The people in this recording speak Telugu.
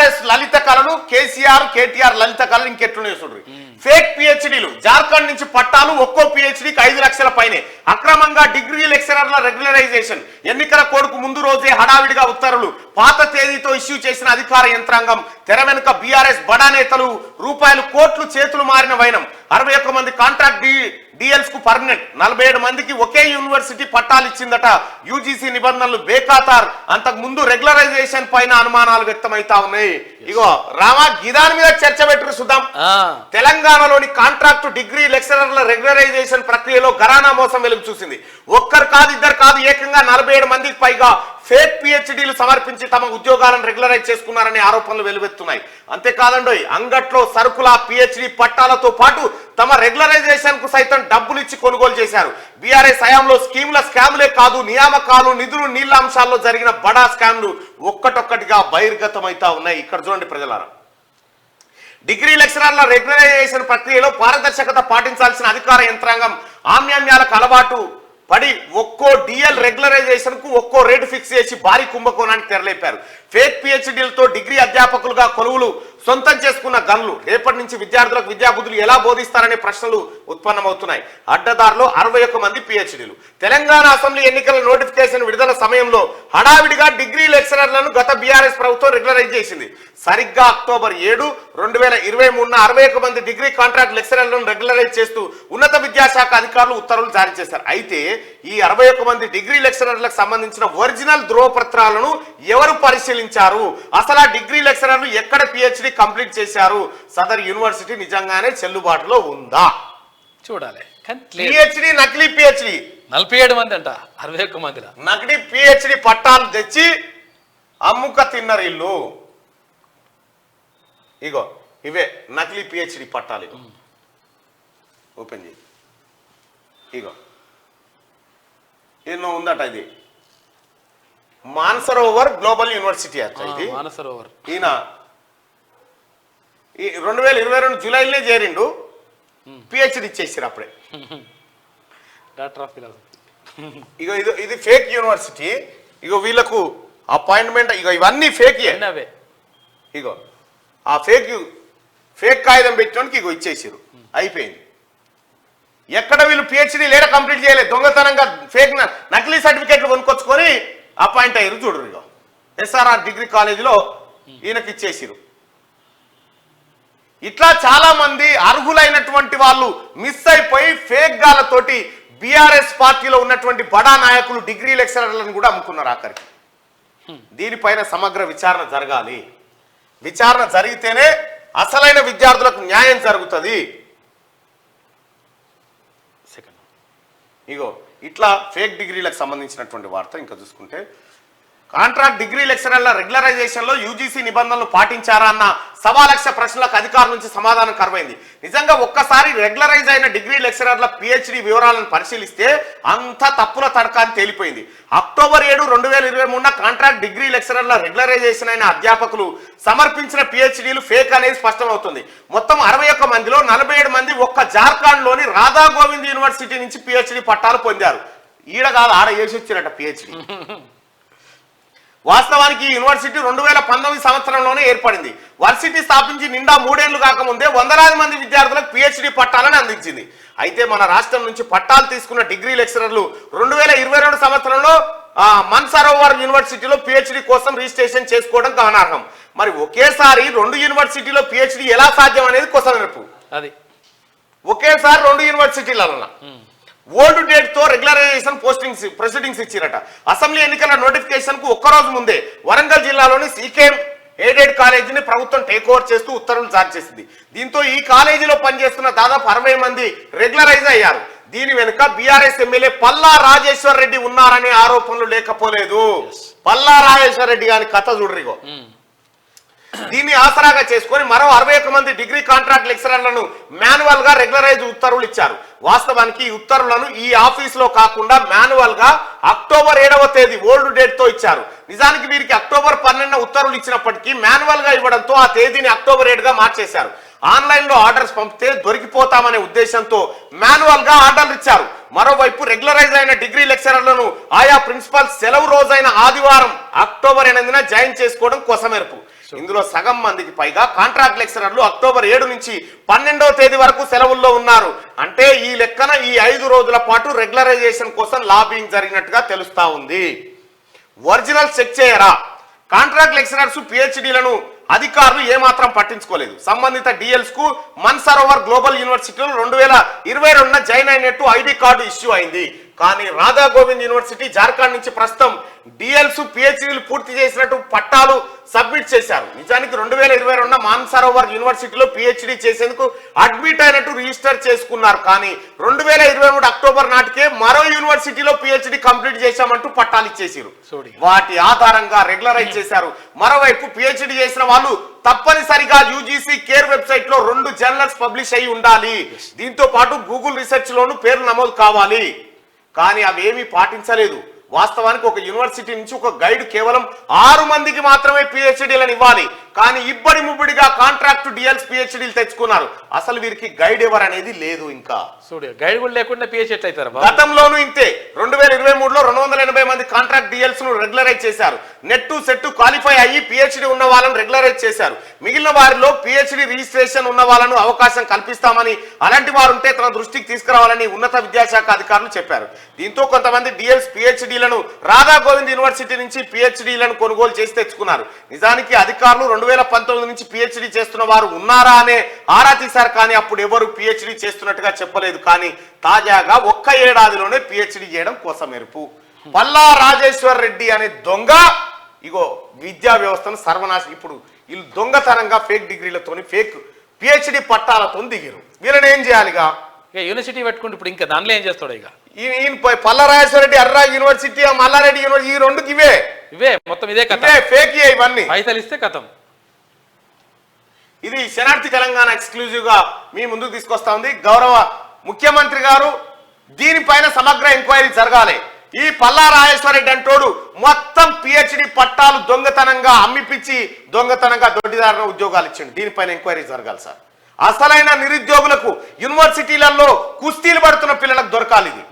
బీఆర్ఎస్ లలిత కళలు, కేసీఆర్ కేటీఆర్ లలిత కళలు ఇంకెట్లున్నాయి చూడండి. ఫేక్ పిహెచ్డీలు, జార్ఖండ్ నుంచి పట్టాలు, ఒక్కో పిహెచ్డీకి 5 లక్షల పైనే. అక్రమంగా డిగ్రీ లెక్చరర్ల రెగ్యులరైజేషన్, ఎన్నికల కోడ్కు ముందు రోజే హడావిడిగా ఉత్తర్వులు, పాత తేదీతో ఇష్యూ చేసిన అధికార యంత్రాంగం, తెర వెనుక బీఆర్ఎస్ బడా నేతలు, రూపాయలు కోట్లు చేతులు మారిన వైనం. 61 మంది కాంట్రాక్ట్ డిఎల్స్ కు పర్మనెంట్, 47 మందికి ఒకే యూనివర్సిటీ పట్టాలు ఇచ్చిందట. యూజీసీ నిబంధనలు బేఖాతార్. అంతకు ముందు రెగ్యులరైజేషన్ పైన అనుమానాలు వ్యక్తమైతా ఉన్నాయి. ఇగో రామా గిదాని మీద చర్చ పెట్టుకు చూద్దాం. తెలంగాణలోని కాంట్రాక్టు డిగ్రీ లెక్చరర్ల రెగ్యులరైజేషన్ ప్రక్రియలో ఘరానా మోసం వెలుగు చూసింది. ఒక్కరు కాదు, ఇద్దరు కాదు, ఏకంగా 47 మందికి పైగా ఫేక్ పిహెచ్డీలు సమర్పించి తమ ఉద్యోగాలను రెగ్యులరైజ్ చేసుకున్నారనే ఆరోపణలు వెలువెత్తున్నాయి. అంతేకాదండోయ్, అంగట్లో సరుకుల పిహెచ్డీ పట్టాలతో పాటు తమ రెగ్యులరైజేషన్ కు సైతం డబ్బులు ఇచ్చి కొనుగోలు చేశారు. బీఆర్ఎస్ హయాంలో స్కీముల స్కాములే కాదు, నియామకాలు, నిధులు, నీళ్ల అంశాల్లో జరిగిన బడా స్కామ్లు ఒక్కటొక్కటిగా బహిర్గతమైతా ఉన్నాయి. ఇక్కడ చూడండి ప్రజలారా, డిగ్రీ లెక్చరర్ల రెగ్యులరైజేషన్ ప్రక్రియలో పారదర్శకత పాటించాల్సిన అధికార యంత్రాంగం ఆమ్యామ్యాలకు అలవాటు పడి ఒక్కో డిఎల్ రెగ్యులరైజేషన్ కు ఒక్కో రేటు ఫిక్స్ చేసి భారీ కుంభకోణానికి తెరలేపారు. ఫేక్ పిహెచ్డీలతో డిగ్రీ అధ్యాపకులుగా కొలువులు సొంతం చేసుకున్న గన్లు. రేపటి నుంచి విద్యార్థులకు విద్యాబుద్ధులు ఎలా బోధిస్తారనే ప్రశ్నలు ఉత్పన్నమవుతున్నాయి. అడ్డదారులో 61 మంది పిహెచ్డీలు. తెలంగాణ అసెంబ్లీ ఎన్నికల నోటిఫికేషన్ విడుదల సమయంలో హడావిడిగా డిగ్రీ లెక్చరర్లను గత బీఆర్ఎస్ ప్రభుత్వం రెగ్యులరైజ్ చేసింది. సరిగ్గా అక్టోబర్ 7, 2023 61 మంది డిగ్రీ కాంట్రాక్ట్ లెక్చరర్లను రెగ్యులరైజ్ చేస్తూ ఉన్నత విద్యాశాఖ అధికారులు ఉత్తర్వులు జారీ చేశారు. అయితే ఈ 61 మంది డిగ్రీ లెక్చరర్లకు సంబంధించిన ఒరిజినల్ ధ్రువపత్రాలను ఎవరు పరిశీలించారు? అసలు ఆ డిగ్రీ లెక్చరర్లు ఎక్కడ పిహెచ్డి కంప్లీట్ చేశారు? సదర్ యూనివర్సిటీ నిజంగానే చెల్లుబాటులో ఉందా చూడాలి. పిహెచ్డి నకిలీ పిహెచ్డి 47 మంది అంట, 61 మంది నకిలీ పిహెచ్డి పట్టాలు తెచ్చి అమ్ముక తిన్నారు ఇల్లు. ఇగో ఇవే నకిలీ పిహెచ్డి పట్టాలు. ఓపెన్ చేయి. ఇగో ఎన్నో ఉందట. ఇది మానసరోవర్ గ్లోబల్ యూనివర్సిటీ అట. ఇది మానసరోవర్. ఈయన 2022 జూలైలోనే చేరిండు, పిహెచ్డి ఇచ్చేసారు అప్పుడే. Doctor of philosophy. ఇగో ఇది ఫేక్ యూనివర్సిటీ. ఇగో వీళ్ళకు అపాయింట్మెంట్, ఇగో ఇవన్నీ ఫేక్. ఇగో ఆ ఫేక్ కాగితం పెట్టడానికి ఇగో ఇచ్చేసారు, అయిపోయింది. ఎక్కడ వీళ్ళు పిహెచ్డి లేడ కంప్లీట్ చేయలేదు, దొంగతనంగా ఫేక్ నకిలీ సర్టిఫికేట్లు కొనుక్కొచ్చుకొని అపాయింట్ అయ్యారు. చూడరు, ఇగో ఎస్ఆర్ఆర్ డిగ్రీ కాలేజీలో ఈయనకి ఇచ్చేసారు. ఇట్లా చాలా మంది అర్హులైనటువంటి వాళ్ళు మిస్ అయిపోయి ఫేక్ గాలతోటి బీఆర్ఎస్ పార్టీలో ఉన్నటువంటి బడా నాయకులు డిగ్రీ లెక్చరర్లను కూడా అమ్ముకున్నారు ఆఖరికి. దీనిపైన సమగ్ర విచారణ జరగాలి. విచారణ జరిగితేనే అసలైన విద్యార్థులకు న్యాయం జరుగుతుంది. ఇగో ఇట్లా ఫేక్ డిగ్రీలకు సంబంధించినటువంటి వార్త. ఇంకా చూసుకుంటే కాంట్రాక్ట్ డిగ్రీ లెక్చరర్ల రెగ్యులరైజేషన్లో యూజీసీ నిబంధనలు పాటించారా అన్న 1,00,000 ప్రశ్నలకు అధికారుల నుంచి సమాధానం కరువైంది. నిజంగా ఒక్కసారి రెగ్యులరైజ్ అయిన డిగ్రీ లెక్చరర్ల పిహెచ్డి వివరాలను పరిశీలిస్తే అంత తప్పుల తడక అని తేలిపోయింది. అక్టోబర్ 7, 2023 కాంట్రాక్ట్ డిగ్రీ లెక్చరర్ల రెగ్యులరైజేషన్ అయిన అధ్యాపకులు సమర్పించిన పిహెచ్డీలు ఫేక్ అనేది స్పష్టమవుతుంది. మొత్తం 61 మందిలో 47 మంది ఒక్క జార్ఖండ్లోని రాధా గోవింద్ యూనివర్సిటీ నుంచి పిహెచ్డి పట్టాలు పొందారు. ఈడ కాదు, ఆడ వేసి వచ్చినట్ట పిహెచ్డి. వాస్తవానికి ఈ యూనివర్సిటీ 2019 సంవత్సరంలోనే ఏర్పడింది. వర్సిటీ స్థాపించి నిండా 3 ఏళ్లు కాకముందే 100,000 మంది విద్యార్థులకు పిహెచ్డి పట్టాలను అందించింది. అయితే మన రాష్ట్రం నుంచి పట్టాలు తీసుకున్న డిగ్రీ లెక్చరర్లు 2022 సంవత్సరంలో మానసరోవర్ యూనివర్సిటీలో పిహెచ్డి కోసం రిజిస్ట్రేషన్ చేసుకోవడం గమనార్హం. మరి ఒకేసారి 2 యూనివర్సిటీలో పిహెచ్డి ఎలా సాధ్యం అనేది కొసమెరుపు. అది ఒకేసారి 2 యూనివర్సిటీలలో ఓల్డ్ డేట్ తో రెగ్యులరైజేషన్ ప్రొసీడింగ్స్ ఇచ్చిరట. అసెంబ్లీ ఎన్నికల నోటిఫికేషన్ కు ఒక్కరోజు ముందే వరంగల్ జిల్లాలోని సీకేఎం ఎయిడెడ్ కాలేజీని ప్రభుత్వం టేక్ ఓవర్ చేస్తూ ఉత్తర్వులు జారీ చేసింది. దీంతో ఈ కాలేజీలో పనిచేస్తున్న దాదాపు 60 మంది రెగ్యులరైజ్ అయ్యారు. దీని వెనుక బీఆర్ఎస్ ఎమ్మెల్యే పల్లా రాజేశ్వర్ రెడ్డి ఉన్నారనే ఆరోపణలు లేకపోలేదు. పల్లా రాజేశ్వర్ రెడ్డి గారి కథ చూడరిగో. దీన్ని ఆసరాగా చేసుకొని మరో 61 మంది డిగ్రీ కాంట్రాక్ట్ లెక్చరర్లను మాన్యువల్ గా రెగ్యులరైజ్ ఉత్తర్వులు ఇచ్చారు. వాస్తవానికి ఈ ఉత్తర్వులను ఈ ఆఫీస్ లో కాకుండా మాన్యువల్ గా అక్టోబర్ 7వ తేదీ ఓల్డ్ డేట్ తో ఇచ్చారు. నిజానికి వీరికి అక్టోబర్ 12న ఉత్తర్వులు ఇచ్చినప్పటికీ మాన్యువల్ గా ఇవ్వడంతో ఆ తేదీని అక్టోబర్ 7గా మార్చేశారు. ఆన్లైన్ లో ఆర్డర్స్ పంపితే దొరికిపోతామనే ఉద్దేశంతో మాన్యువల్ గా ఆర్డర్లు ఇచ్చారు. మరోవైపు రెగ్యులరైజ్ అయిన డిగ్రీ లెక్చరర్లను ఆయా ప్రిన్సిపల్ సెలవు రోజైన ఆదివారం అక్టోబర్ 8న జాయిన్ చేసుకోవడం కొసమెరుపు. ఇందులో సగం మందికి పైగా కాంట్రాక్ట్ లెక్చరర్లు అక్టోబర్ 7 నుంచి 12వ తేదీ వరకు సెలవుల్లో ఉన్నారు. అంటే ఈ లెక్కన ఈ 5 రోజుల పాటు రెగ్యులరైజేషన్ కోసం లాబింగ్ జరిగినట్టుగా తెలుస్తా ఉంది. ఒరిజినల్ చెక్ చేయరా? కాంట్రాక్ట్ లెక్చరర్స్ పిహెచ్డీలను అధికారులు ఏమాత్రం పట్టించుకోలేదు. సంబంధిత డిఎల్స్ కు మన్సరోవర్ గ్లోబల్ యూనివర్సిటీలో 2022 జాయిన్ అయినట్టు ఐడి కార్డు ఇష్యూ అయింది. కానీ రాధా గోవింద్ యూనివర్సిటీ జార్ఖండ్ నుంచి ప్రస్తుతం డిఎల్స్ పిహెచ్డీలు పూర్తి చేసినట్టు పట్టాలు సబ్మిట్ చేశారు. నిజానికి 2022 మాన్సరోవర్ యూనివర్సిటీలో పిహెచ్డీ చేసేందుకు అడ్మిట్ అయినట్టు రిజిస్టర్ చేసుకున్నారు. కానీ 2023 అక్టోబర్ నాటికే మరో యూనివర్సిటీలో పిహెచ్డీ కంప్లీట్ చేశామంటూ పట్టాలు ఇచ్చేసారు. వాటి ఆధారంగా రెగ్యులరైజ్ చేశారు. మరోవైపు పిహెచ్డీ చేసిన వాళ్ళు తప్పనిసరిగా యూజీసీ కేర్ వెబ్సైట్ లో 2 జర్నల్స్ పబ్లిష్ అయి ఉండాలి. దీంతో పాటు గూగుల్ రీసెర్చ్ లోను పేర్లు నమోదు కావాలి. కానీ అవేమీ పాటించలేదు. వాస్తవానికి ఒక యూనివర్సిటీ నుంచి ఒక గైడ్ కేవలం 6 మందికి మాత్రమే పిహెచ్డీలను ఇవ్వాలి. కానీ ఇబ్బడి ముబ్బడిగా కాంట్రాక్ట్ డిఎల్స్ పిహెచ్డీలు తెచ్చుకున్నారు. అసలు వీరికి గైడ్ ఎవరనేది లేదు. ఇంకా గైడ్ కూడా లేకుండా పిహెచ్డీ అవుతారు. గతంలోనూ ఇంతే. 2023లో 280 మంది కాంట్రాక్ట్ డిఎల్స్ ను రెగ్యులరైజ్ చేశారు. నెట్ సెట్ క్వాలిఫై అయ్యి పిహెచ్డీ ఉన్న వాళ్ళను రెగ్యులరైజ్ చేశారు. మిగిలిన వారిలో పిహెచ్డీ రిజిస్ట్రేషన్ ఉన్న వాళ్ళను అవకాశం కల్పిస్తామని, అలాంటి వారు ఉంటే తన దృష్టికి తీసుకురావాలని ఉన్నత విద్యాశాఖ అధికారులు చెప్పారు. దీంతో కొంతమంది డిఎల్స్ పిహెచ్డీలను రాధా గోవింద్ యూనివర్సిటీ నుంచి పిహెచ్డీలను కొనుగోలు చేసి తెచ్చుకున్నారు. నిజానికి అధికారులు 2019 నుంచి పిహెచ్డీ చేస్తున్న వారు ఉన్నారా అనే ఆరా తీశారు. కానీ అప్పుడు ఎవరు పిహెచ్డీ చేస్తున్నట్టుగా చెప్పలేదు. కానీ తాజాగా ఒక్క ఏడాదిలోనే పిహెచ్డీ చేయడం కోసం ఎరుపు. పల్లా రాజేశ్వర్ రెడ్డి అనే దొంగ ఇగో విద్యా వ్యవస్థను సర్వనాశం. ఇప్పుడు వీళ్ళు దొంగతనంగా ఫేక్ డిగ్రీలతోని ఫేక్ పిహెచ్డీ పట్టాలతో దిగారు. వీళ్ళని ఏం చేయాలిగా? యూనివర్సిటీ పెట్టుకుంటే ఇప్పుడు ఇంకా దానిలో ఏం చేస్తాడు? ఇక ఈయన పల్లా రాజేశ్వర రెడ్డి అర్రా యూనివర్సిటీ, మల్లారెడ్డి యూనివర్సిటీ, ఈ రెండుకి ఇవే మొత్తం ఇదే కథ. ఫేక్ ఇవన్నీ పైసలు ఇస్తే కథం. ఇది శనార్థి తెలంగాణ ఎక్స్క్లూజివ్ గా మీ ముందుకు తీసుకొస్తా ఉంది. గౌరవ ముఖ్యమంత్రి గారు దీనిపైన సమగ్ర ఎంక్వైరీ జరగాలి. ఈ పల్లా రాజేశ్వర రెడ్డి అంటోడు మొత్తం పిహెచ్డి పట్టాలు దొంగతనంగా అమ్మిపిచ్చి దొంగతనంగా దొడ్డిదారుల ఉద్యోగాలు ఇచ్చిండు. దీనిపైన ఎంక్వైరీ జరగాలి సార్. అసలైన నిరుద్యోగులకు యూనివర్సిటీలలో కుస్తీలు పడుతున్న పిల్లలకు దొరకాలి ఇది.